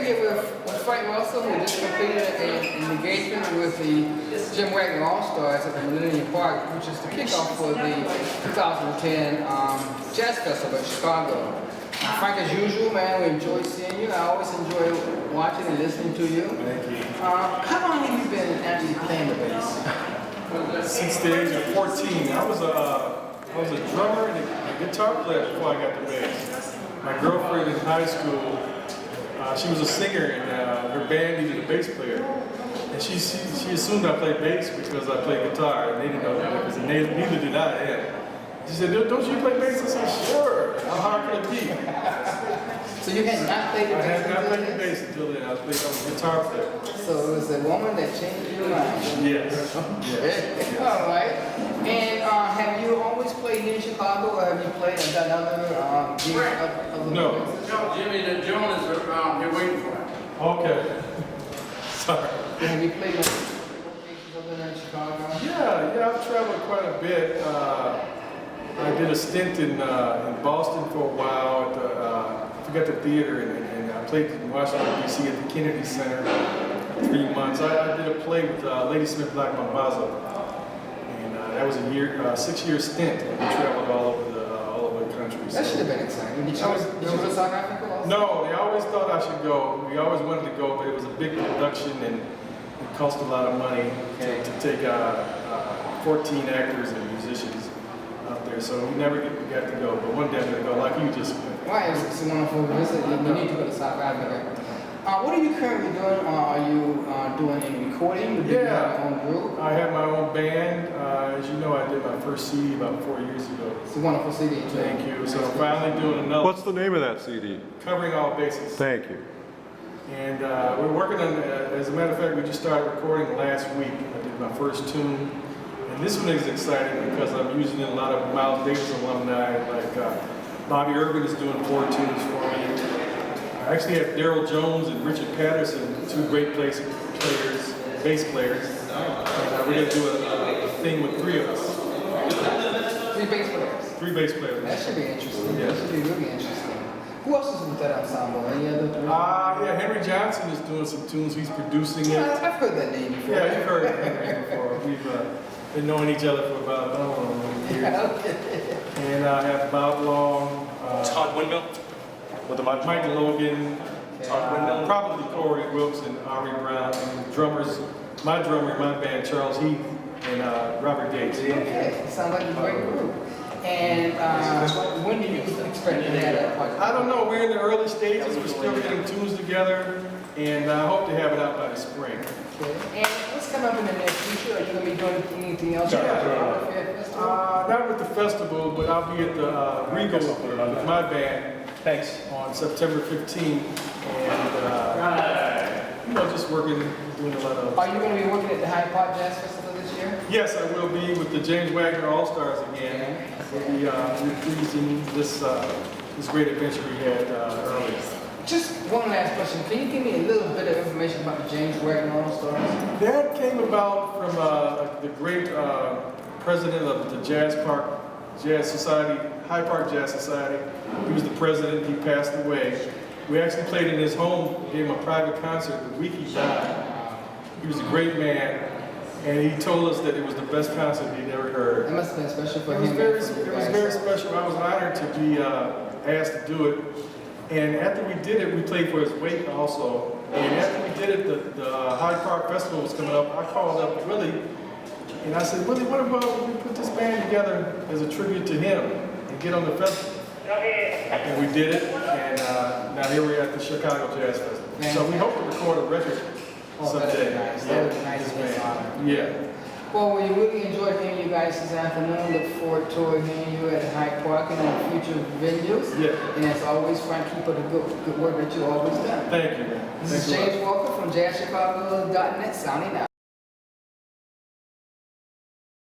here with Frank Russell, who just completed an engagement with the Jim Wagner All-Stars at the Millennium Park, which is the kickoff for the 2010 Jazz Festival in Chicago. Frank, as usual, man, we enjoy seeing you. I always enjoy watching and listening to you. Thank you. How long have you been actually playing the bass? Since the age of 14, I was a drummer and a guitar player before I got the bass. My girlfriend in high school, she was a singer and her band needed a bass player. And she assumed I played bass because I played guitar, and they didn't know that because neither did I then. She said, "Don't you play bass?" I said, "Sure." How hard could it be? So you had not played the bass? I had not played the bass until then. I was a guitar player. So it was a woman that changed your mind? Yes. Yes. All right. And have you always played here in Chicago, or have you played and done other gigs? No. Jimmy, the Jonas are here waiting for him. Okay. Sorry. Have you played locations other than Chicago? Yeah, I've traveled quite a bit. I did a stint in Boston for a while at I forgot the theater, and I played in Washington, D.C. at the Kennedy Center for 3 months. I did a play with Lady Smith Black Mambazo, and that was a 6-year stint. We traveled all over the country. That should have been exciting. Did you go to South Africa also? No, they always thought I should go. We always wanted to go, but it was a big production and it cost a lot of money to take 14 actors and musicians out there. So we never got to go. But one day I'm going to go like you just went. Right, it's a wonderful visit. You need to go to South Africa. What are you currently doing? Are you doing any recording? Do you have your own group? I have my own band. As you know, I did my first CD about 4 years ago. It's a wonderful CD. Thank you. So I'm finally doing another. What's the name of that CD? Covering All Bases. Thank you. And we're working on, as a matter of fact, we just started recording last week. I did my first tune. And this one is exciting because I'm using a lot of Miles Davis alumni, like Bobby Urban is doing 4 tunes for me. I actually have Daryl Jones and Richard Patterson, 2 great bass players. And we're going to do a thing with 3 of us. 3 bass players? 3 bass players. That should be interesting. Yes. That should be really interesting. Who else is with that ensemble? Any other 3? Yeah, Henry Johnson is doing some tunes. He's producing it. Yeah, I've heard that name before. Yeah, you've heard Henry before. We've been knowing each other for about, I don't know, years. And I have Bob Long. Todd Windmill with the mic. Mike Logan. Todd Windmill. Probably Corey Wilkes and Ari Brown. And drummers, my drummer in my band, Charles Heath, and Robert Gates. Okay, sounds like a great group. And when do you expect to have that project? I don't know, we're in the early stages, we're still getting tunes together, and I hope to have it out by the spring. Okay. And what's coming up in the near future? Are you going to be doing anything else? Not with the festival, but I'll be at the Regal with my band. Thanks. On September 15th, and just working, doing a lot of. Are you going to be working at the Hyde Park Jazz Festival this year? Yes, I will be with the James Wagner All-Stars again. We'll be reprising this great adventure we had earlier. Just one last question. Can you give me a little bit of information about the James Wagner All-Stars? That came about from the great president of the Jazz Society, Hyde Park Jazz Society. He was the president. He passed away. We actually played in his home, gave him a private concert the week he died. He was a great man. And he told us that it was the best concert he'd ever heard. It must have been special for him. It was very special. I was honored to be asked to do it. And after we did it, we played for his wake also. And after we did it, the Hyde Park Festival was coming up. I called up Willie, and I said, Willie, what about we put this band together as a tribute to him and get on the festival? And we did it, and now here we're at the Chicago Jazz Festival. So we hope to record a record someday. Yeah. Well, we really enjoyed hearing you guys this afternoon. Look forward to hearing you at Hyde Park and in future venues. Yeah. And as always, Frank, keep up the good work that you always done. Thank you, man. This is James Walker from JazzChicago.net signing out.